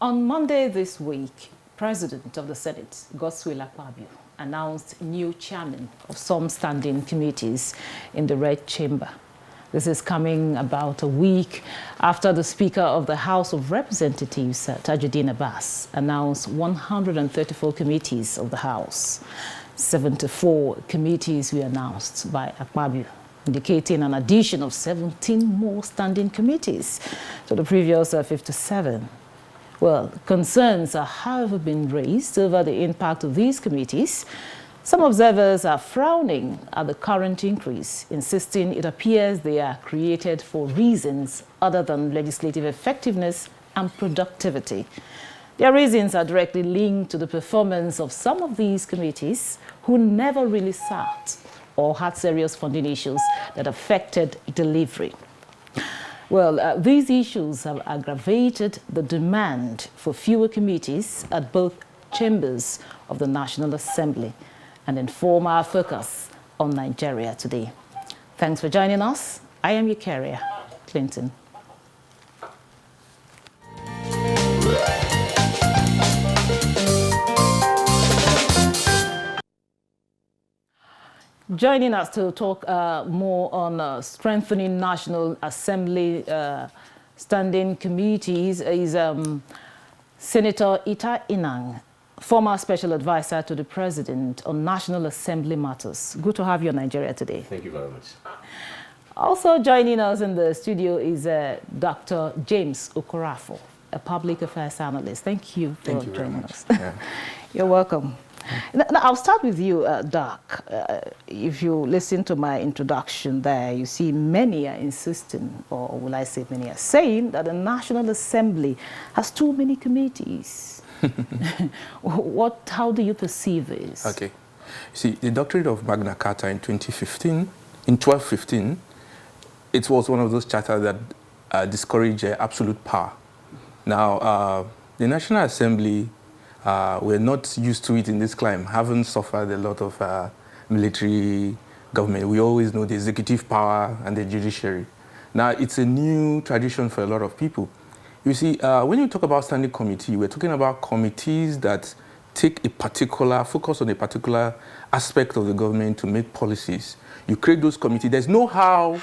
On Monday this week, President of the Senate, Godswill Akpabio, announced new chairman of some standing committees in the Red Chamber. This is coming about a week after the Speaker of the House of Representatives, Tajuddin Abbas, announced 134 committees of the House. 74 committees were announced by Akpabio, indicating an addition of 17 more standing committees to the previous 57. Well, concerns have, however, been raised over the impact of these committees. Some observers are frowning at the current increase, insisting it appears they are created for reasons other than legislative effectiveness and productivity. Their reasons are directly linked to the performance of some of these committees who never really sat or had serious funding issues that affected delivery. Well, these issues have aggravated the demand for fewer committees at both chambers of the National Assembly and inform our focus on Nigeria today. Thanks for joining us. I am Eucharia Clinton. Joining us to talk more on strengthening National Assembly standing committees is Senator Ita Inang, former special advisor to the President on National Assembly matters. Good to have you in Nigeria today. Thank you very much. Also joining us in the studio is Dr. James Okorafo, a public affairs analyst. Thank you for joining us. Yeah. You're welcome. Now, I'll start with you, Doc. If you listen to my introduction there, you see many are insisting, or will I say many are saying, that the National Assembly has too many committees. How do you perceive this? Okay. See, the doctrine of Magna Carta in 1215, it was one of those charters that discouraged absolute power. Now, the National Assembly, we're not used to it in this climate, haven't suffered a lot of military government. We always know the executive power and the judiciary. Now, it's a new tradition for a lot of people. You see, when you talk about standing committee, we're talking about committees that take a particular, focus on a particular aspect of the government to make policies. You create those committees. There's no how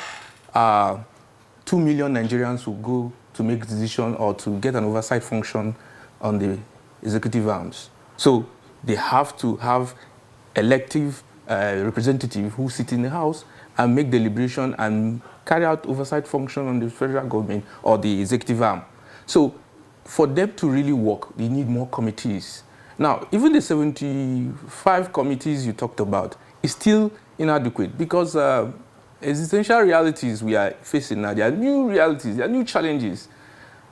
2 million Nigerians will go to make decisions or to get an oversight function on the executive arms. So they have to have elective representatives who sit in the House and make deliberation and carry out oversight function on the federal government or the executive arm. So for them to really work, they need more committees. Now, even the 75 committees you talked about is still inadequate because existential realities we are facing now, there are new realities, there are new challenges.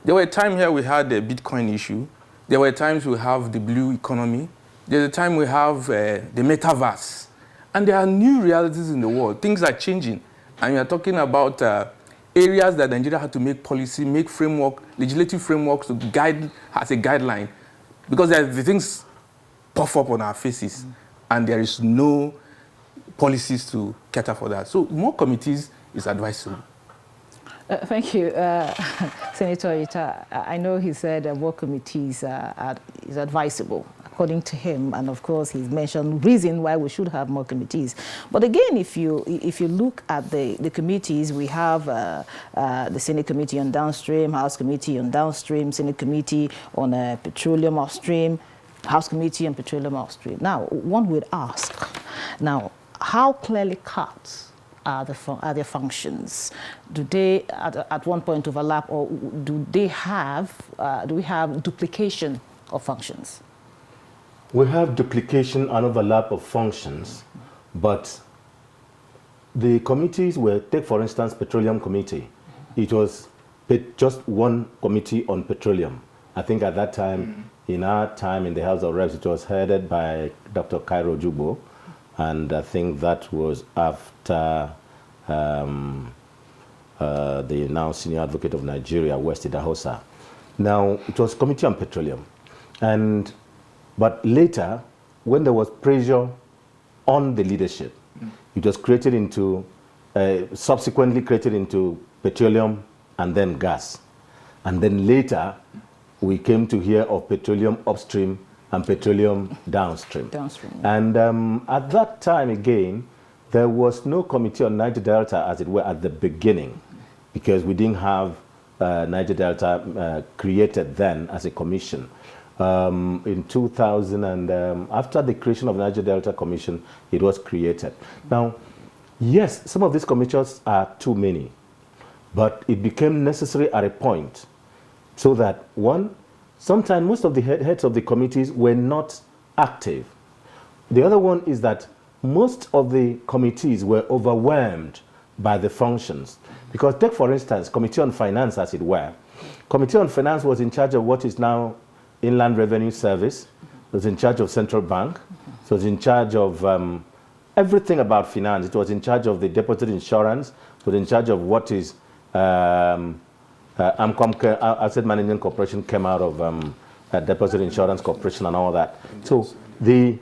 There were a time here we had the Bitcoin issue. There were times we have the blue economy. There's a time we have the metaverse. And there are new realities in the world. Things are changing. And we are talking about areas that Nigeria had to make policy, make framework, legislative frameworks to guide as a guideline. Because the things puff up on our faces. And there is no policies to cater for that. So more committees is advisable. Thank you, Senator Ita. I know he said more committees is advisable, according to him, and of course he's mentioned reason why we should have more committees. But again, if you look at the committees, we have the Senate Committee on Downstream, House Committee on Downstream, Senate Committee on Petroleum Upstream, House Committee on Petroleum Upstream. Now, one would ask, now, how clearly cut are their functions? Do they at one point overlap, or do we have duplication of functions? We have duplication and overlap of functions, but the committees were, take for instance, Petroleum Committee. It was just one committee on petroleum. I think at that time, in our time in the House of Reps, it was headed by Dr. Cairo Jubo. And I think that was after the now Senior Advocate of Nigeria, West Idahosa. Now, it was Committee on Petroleum. But later, when there was pressure on the leadership, it was created into, subsequently created into petroleum and then gas. And then later, we came to hear of petroleum upstream and petroleum downstream. Yeah. And at that time, again, there was no committee on Niger Delta, as it were, at the beginning, because we didn't have Niger Delta created then as a commission. In 2000, and after the creation of the Niger Delta Commission, it was created. Now, yes, some of these commissions are too many, but it became necessary at a point so that, one, sometimes most of the heads of the committees were not active. The other one is that most of the committees were overwhelmed by the functions. Because take, for instance, Committee on Finance, as it were. Committee on Finance was in charge of what is now Inland Revenue Service. It was in charge of Central Bank. It was in charge of everything about finance. It was in charge of the deposit insurance. It was in charge of what is Asset Management Corporation came out of Deposit Insurance Corporation and all that. So the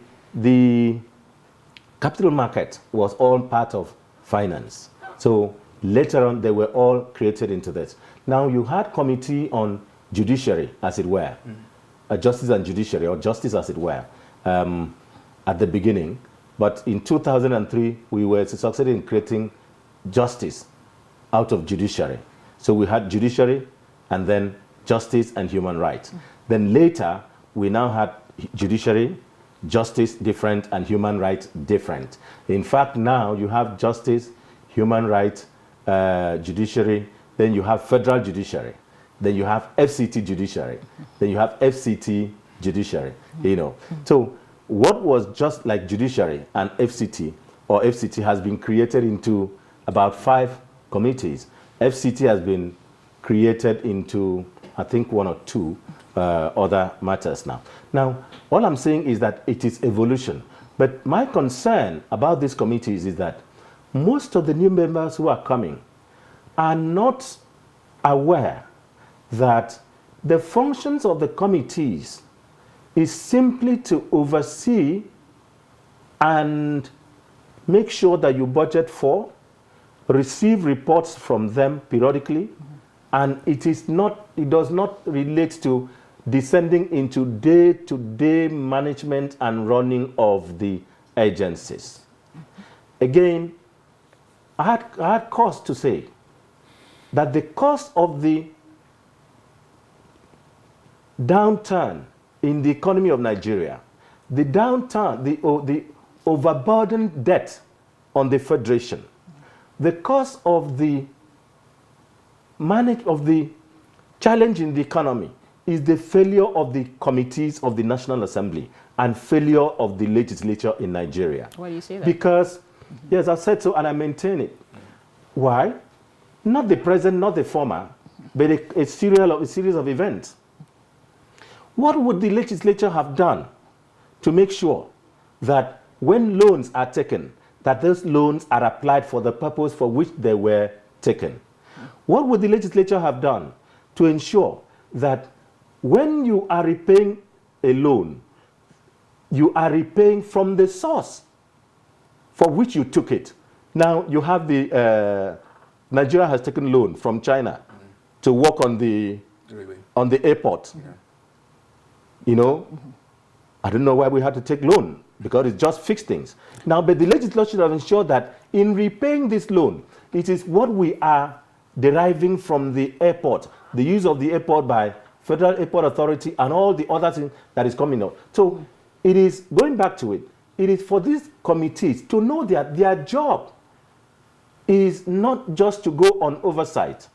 capital market was all part of finance. So later on, they were all created into this. Now you had Committee on Judiciary, as it were, Justice and Judiciary, or Justice, as it were, at the beginning. But in 2003, we were succeeded in creating Justice out of Judiciary. So we had Judiciary and then Justice and Human Rights. Then later, we now had Judiciary, Justice different, and Human Rights different. In fact, now you have Justice, Human Rights, Judiciary, then you have Federal Judiciary, then you have FCT Judiciary, then you have FCT Judiciary, you know. So what was just like Judiciary and FCT, or FCT, has been created into about 5 committees. FCT has been created into, I think, 1 or 2 other matters now. Now, all I'm saying is that it is evolution. But my concern about these committees is that most of the new members who are coming are not aware that the functions of the committees is simply to oversee and make sure that you budget for, receive reports from them periodically, and it does not relate to descending into day-to-day management and running of the agencies. Again, I had cause to say that the cause of the downturn in the economy of Nigeria, the downturn, the overburdened debt on the Federation, the cause of the challenge in the economy is the failure of the committees of the National Assembly and failure of the legislature in Nigeria. Why do you say that? Because, yes, I said so and I maintain it. Why? Not the present, not the former, but a series of events. What would the legislature have done to make sure that when loans are taken, that those loans are applied for the purpose for which they were taken? What would the legislature have done to ensure that when you are repaying a loan, you are repaying from the source for which you took it? Now, you have Nigeria has taken loan from China to work on the airport. Yeah. You know, I don't know why we had to take loan, because it's just fixed things. Now, but the legislature should have ensured that in repaying this loan, it is what we are deriving from the airport, the use of the airport by Federal Airport Authority and all the other things that is coming out. So it is, going back to it, it is for these committees to know that their job is not just to go on oversight,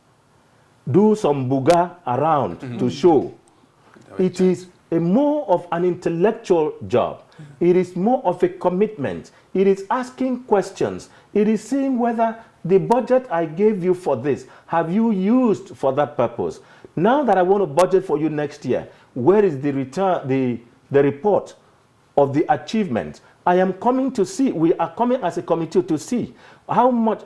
do some buga around to show. It is more of an intellectual job. It is more of a commitment. It is asking questions. It is seeing whether the budget I gave you for this, have you used for that purpose? Now that I want to budget for you next year, where is the return, the report of the achievement? I am coming to see, we are coming as a committee to see how much,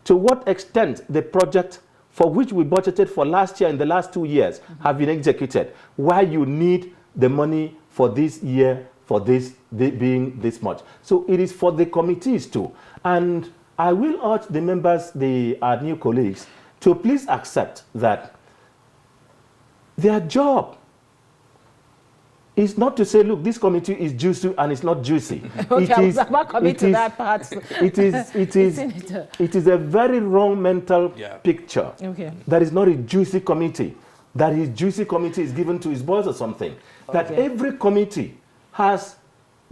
to what extent the project for which we budgeted for last year and the last 2 years have been executed. Why you need the money for this year, for this being this much. So it is for the committees too. And I will urge the members, our new colleagues, to please accept that Their job is not to say, look, this committee is juicy and it's not juicy. Okay, I was about coming to that part. It is a very wrong mental picture. Okay. That is not a juicy committee. That his juicy committee is given to his boss or something. Okay. That every committee has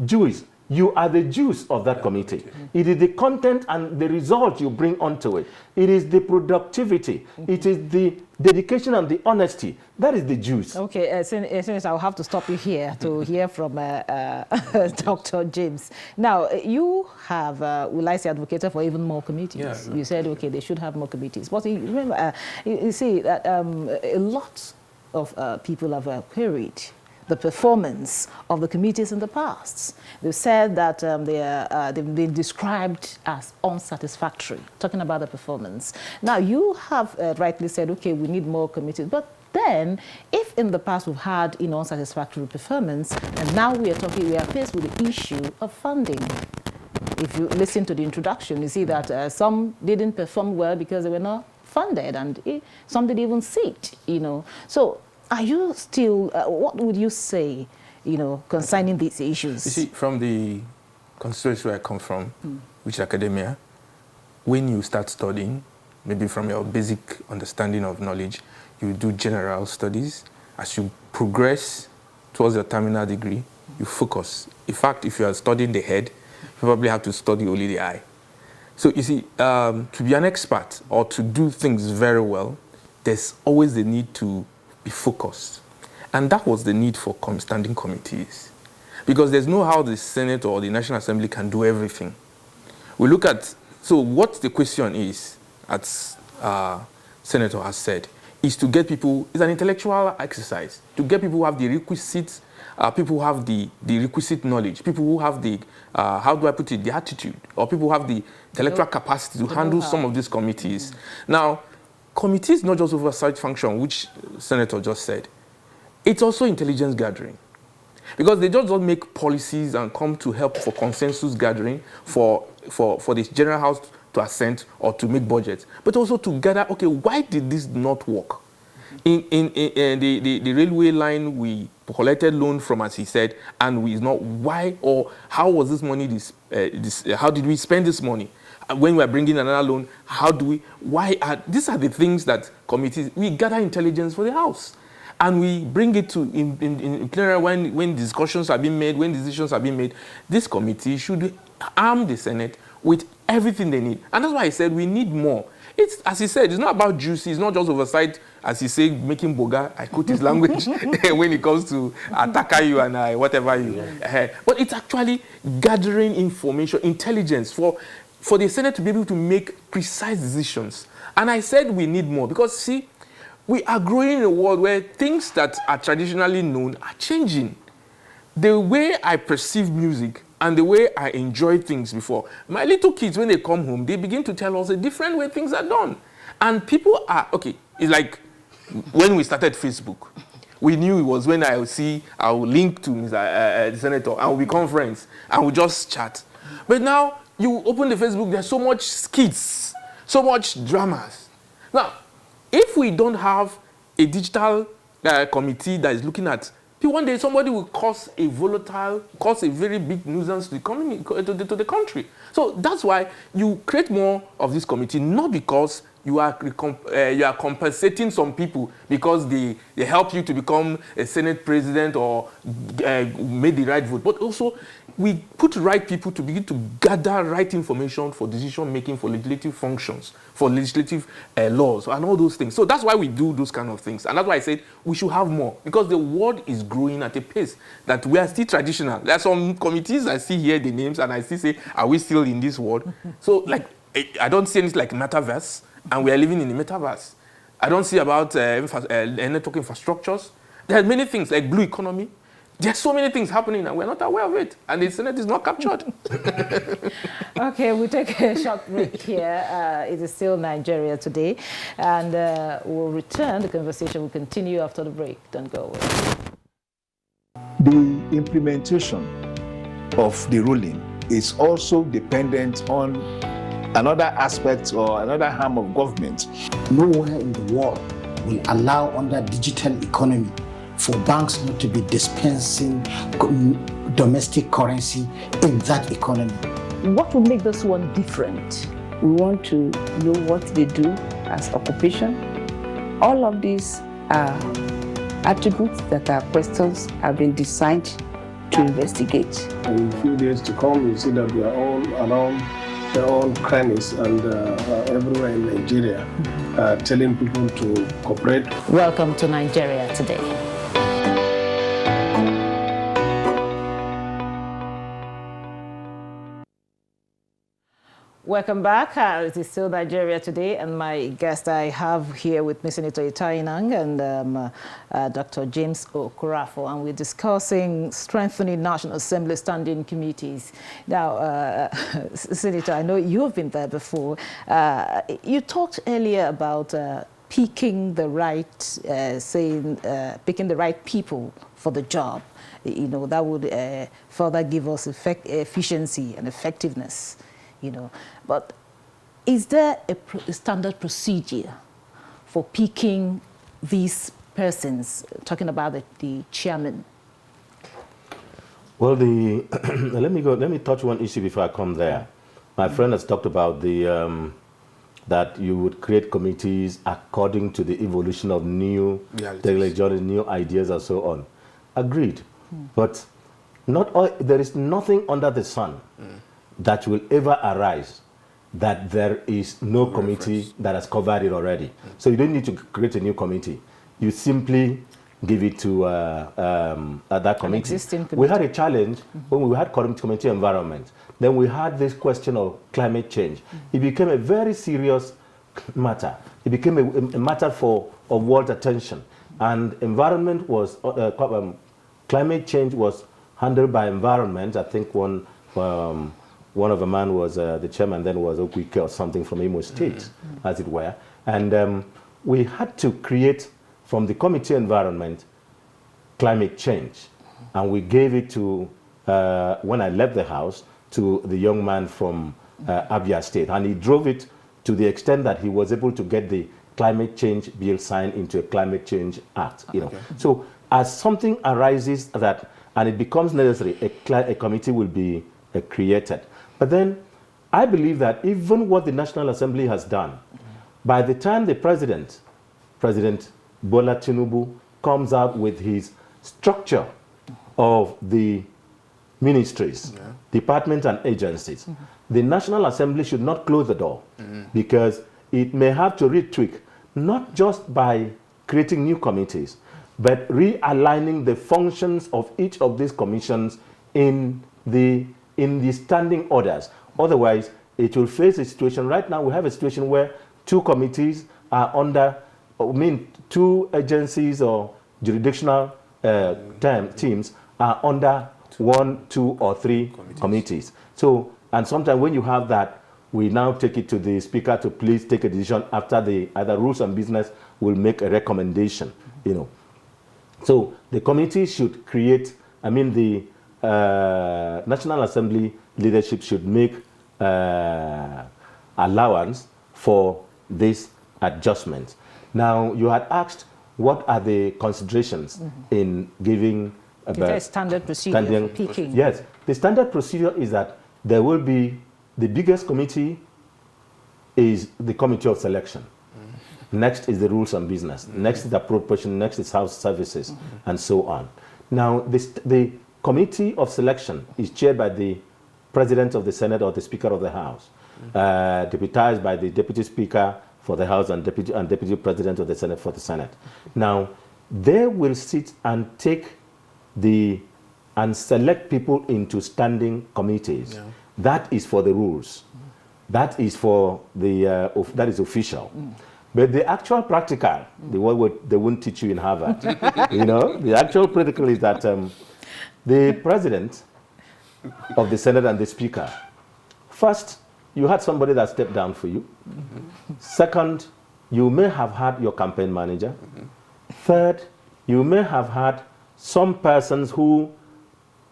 juice. You are the juice of that committee. It is the content and the result you bring onto it. It is the productivity. It is the dedication and the honesty. That is the juice. Okay, since I'll have to stop you here to hear from Dr. James. Now, you have, will I say, advocated for even more committees. Yeah. You said, okay, they should have more committees. But you remember, you see that a lot of people have queried the performance of the committees in the past. They've said that they've been described as unsatisfactory, talking about the performance. Now, you have rightly said, okay, we need more committees, but then, if in the past we've had unsatisfactory performance, and now we are faced with the issue of funding. If you listen to the introduction, you see that some didn't perform well because they were not funded, and some didn't even sit, So, are you still, what would you say, concerning these issues? You see, from the constituency where I come from, which is academia, when you start studying, maybe from your basic understanding of knowledge, you do general studies. As you progress towards your terminal degree, you focus. In fact, if you are studying the head, you probably have to study only the eye. So you see, to be an expert or to do things very well, there's always the need to be focused. And that was the need for standing committees. Because there's no how the Senate or the National Assembly can do everything. We look at, so what the question is, as Senator has said, is to get people, it's an intellectual exercise, to get people who have the requisite, people who have the requisite knowledge, people who have the, how do I put it, the attitude, or people who have the intellectual capacity to handle some of these committees. Now, committees not just oversight function, which Senator just said. It's also intelligence gathering. Because they just don't make policies and come to help for consensus gathering for the General House to assent or to make budgets, but also to gather, okay, why did this not work? In the railway line, we collected loan from, as he said, and we not why or how was this money, how did we spend this money? When we are bringing another loan, how do we, these are the things that committees, we gather intelligence for the House. And we bring it to, in plenary when discussions are being made, when decisions are being made. This committee should arm the Senate with everything they need. And that's why I said we need more. It's, as he said, it's not about juicy, it's not just oversight, as he said, making boga, I quote his language, when it comes to attack you and whatever you. But it's actually gathering information, intelligence, for the Senate to be able to make precise decisions. And I said we need more because, see, we are growing in a world where things that are traditionally known are changing. The way I perceive music and the way I enjoy things before, my little kids, when they come home, they begin to tell us a different way things are done. And people are, okay, it's like when we started Facebook. We knew it was when I will link to the Senator and we'll become friends and we'll just chat. But now, you open the Facebook, there's so much skits, so much dramas. Now, if we don't have a digital committee that is looking at, one day somebody will cause a very big nuisance to the country. So that's why you create more of this committee, not because you are compensating some people because they help you to become a Senate president or made the right vote, but also we put right people to begin to gather right information for decision making, for legislative functions, for legislative laws, and all those things. So that's why we do those kind of things. And that's why I said we should have more, because the world is growing at a pace that we are still traditional. There are some committees I see here, the names, and I still say, are we still in this world? So, like, I don't see anything like metaverse, and we are living in the metaverse. I don't see about network infrastructures. There are many things like blue economy. There's so many things happening and we're not aware of it. And the Senate is not captured. Okay, we'll take a short break here. It is still Nigeria today. And we'll return. The conversation will continue after the break. Don't go away. The implementation of the ruling is also dependent on another aspect or another arm of government. Nowhere in the world will allow under digital economy for banks not to be dispensing domestic currency in that economy. What would make this one different? We want to know what they do as occupation. All of these are attributes that our questions have been designed to investigate. In a few days to come, you see that we are all around their own crannies and everywhere in Nigeria, telling people to cooperate. Welcome to Nigeria Today. Welcome back. It is still Nigeria Today, and my guest I have here with me, Senator Itainang and Dr. James Okorafo, and we're discussing strengthening National Assembly standing committees. Now, Senator, I know you've been there before. You talked earlier about picking the right, picking the right people for the job. You know, that would further give us efficiency and effectiveness. You know, but is there a standard procedure for picking these persons? Talking about the chairman. Well, let me touch one issue before I come there. My friend has talked about the that you would create committees according to the evolution of new technology, new ideas, and so on. Agreed, but there is nothing under the sun that will ever arise that there is no committee that has covered it already. So you don't need to create a new committee. You simply give it to that committee. We had a challenge when we had committee environment. Then we had this question of climate change. It became a very serious matter. It became a matter of world attention. And environment was, climate change was handled by environment. I think one of the man was the chairman, then was Okwike or something from Imo State, as it were. And we had to create, from the committee environment, climate change. And we gave it to, when I left the house, to the young man from Abia State. And he drove it to the extent that he was able to get the climate change bill signed into a climate change act. You know. So as something arises that, and it becomes necessary, a committee will be created. But then I believe that even what the National Assembly has done, by the time the President Bola Tinubu, comes out with his structure of the ministries, departments and agencies, the National Assembly should not close the door because it may have to retweak, not just by creating new committees, but realigning the functions of each of these commissions in the standing orders. Otherwise, it will face a situation. Right now, we have a situation where two committees are under, two agencies or jurisdictional teams are under 1, 2, or 3 committees. So, and sometimes when you have that, we now take it to the speaker to please take a decision after either rules and business will make a recommendation, you know. So the committee should create, the National Assembly leadership should make allowance for this adjustment. Now, you had asked what are the considerations in giving a standard procedure for picking. Yes, the standard procedure is that there will be the biggest committee is the committee of selection. Next is the rules and business. Next is appropriation. Next is house services, and so on. Now, the committee of selection is chaired by the President of the Senate or the Speaker of the House, deputized by the Deputy Speaker for the House and Deputy President of the Senate for the Senate. Now, they will sit and select people into standing committees. That is for the rules. That is for that is official. But the actual practical, the one they won't teach you in Harvard, the actual practical is that the President of the Senate and the Speaker, first, you had somebody that stepped down for you. Second, you may have had your campaign manager. Third, you may have had some persons who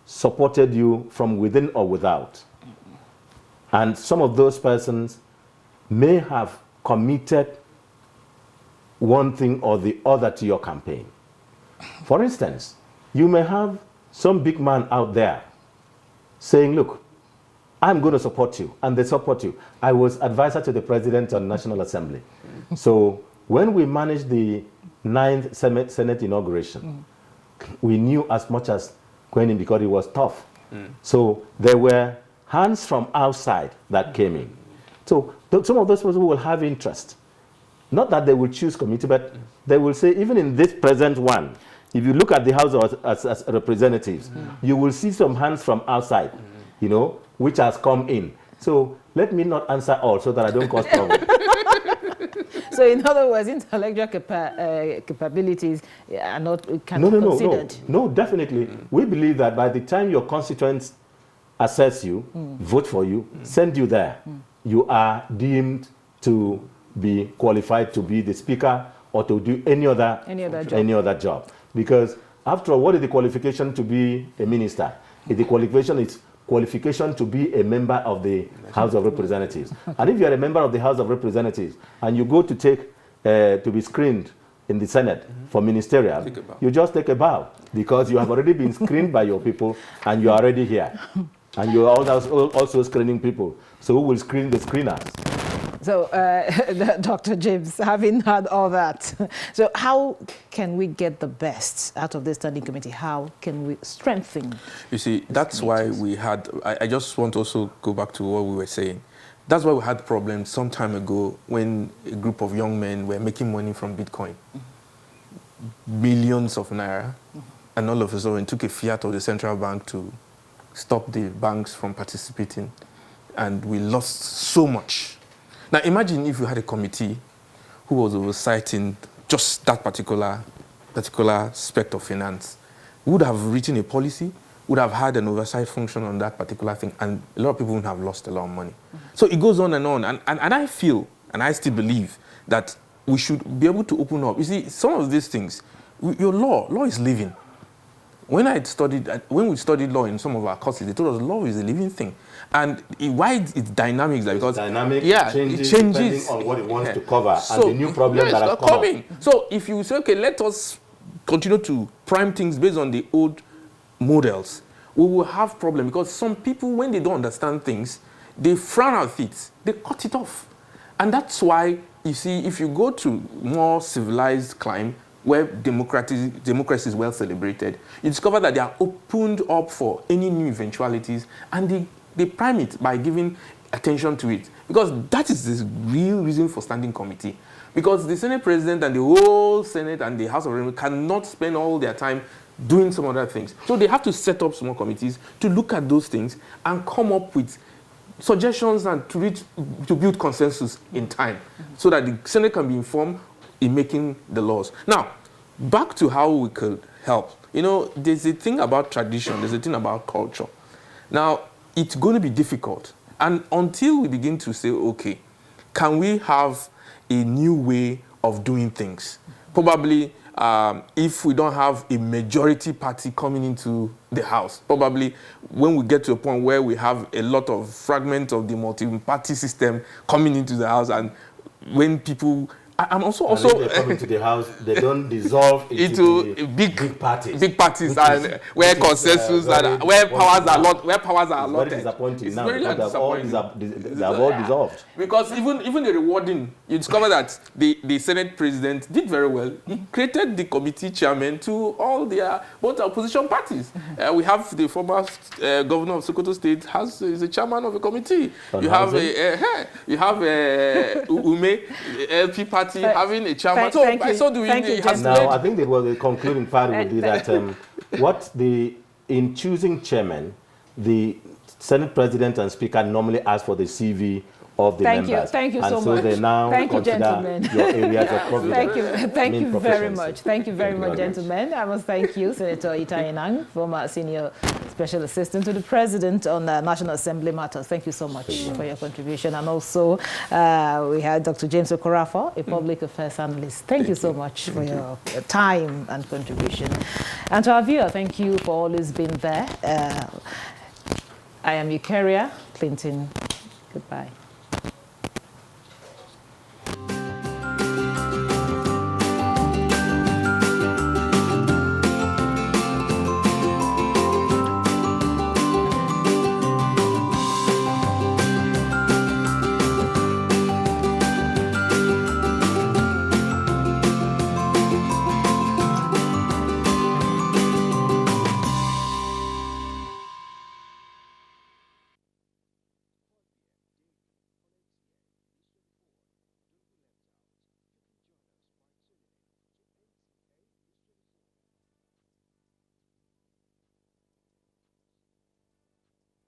supported you from within or without. And some of those persons may have committed one thing or the other to your campaign. For instance, you may have some big man out there saying, look, I'm going to support you, and they support you. I was advisor to the president on National Assembly. So when we managed the 9th Senate inauguration, we knew as much as going in because it was tough. So there were hands from outside that came in. So some of those people will have interest. Not that they will choose committee, but they will say, even in this present one, if you look at the House as representatives, you will see some hands from outside, you know, which has come in. So let me not answer all so that I don't cause trouble. So in other words, intellectual capabilities are not considered? No, definitely. We believe that by the time your constituents assess you, vote for you, send you there, you are deemed to be qualified to be the speaker or to do any other job. Because after all, what is the qualification to be a minister? The qualification is qualification to be a member of the House of Representatives. And if you are a member of the House of Representatives and you go to to be screened in the Senate for ministerial, you just take a bow because you have already been screened by your people and you are already here. And you are also screening people. So who will screen the screeners? So, Dr. James, having heard all that, so how can we get the best out of this standing committee? How can we strengthen? You see, that's why we had, I just want to also go back to what we were saying. That's why we had problems some time ago when a group of young men were making money from Bitcoin. Millions of naira. And all of a sudden took a fiat of the central bank to stop the banks from participating. And we lost so much. Now imagine if you had a committee who was oversighting just that particular aspect of finance. We would have written a policy, would have had an oversight function on that particular thing, and a lot of people would have lost a lot of money. So it goes on. And I feel, and I still believe, that we should be able to open up. You see, some of these things, your law is living. When we studied law in some of our courses, they told us law is a living thing. And why it's dynamic is because dynamic, it changes depending on what it wants to cover and the new problem that has come up. So if you say, okay, let us continue to prime things based on the old models, we will have problem because some people, when they don't understand things, they frown at it, they cut it off. And that's why, you see, if you go to more civilized clime, where democracy is well celebrated, you discover that they are opened up for any new eventualities, and they prime it by giving attention to it. Because that is the real reason for standing committee. Because the Senate President and the whole Senate and the House of Representatives cannot spend all their time doing some other things. So they have to set up small committees to look at those things and come up with suggestions and to build consensus in time so that the Senate can be informed in making the laws. Now, back to how we could help. You know, there's a thing about tradition, there's a thing about culture. Now, it's going to be difficult. And until we begin to say, okay, can we have a new way of doing things? Probably, if we don't have a majority party coming into the House, probably when we get to a point where we have a lot of fragments of the multi-party system coming into the House, and when people... I'm also they come into the House, they don't dissolve into big parties. Big parties, and where consensus and where powers are allotted. Very disappointing. It's now very disappointing. They have all dissolved. Because even the rewarding, you discover that the Senate President did very well. He created the committee chairman to all their both opposition parties. We have the former governor of Sokoto State is a chairman of a committee. You have Ume LP party having a chairman. Now, I think the concluding part would be that in choosing chairman, the Senate President and Speaker normally ask for the CV of the members. Thank you so much. And so they now consider your areas of providence. Thank you very much. Thank you very much, gentlemen. I must thank you, Senator Itai Enang, former Senior Special Assistant to the President on National Assembly matters. Thank you so much for your contribution. And also, we had Dr. James Okorafor, a public affairs analyst. Thank you so much for your time and contribution. And to our viewer, thank you for always being there. I am Eucharia Clinton. Goodbye.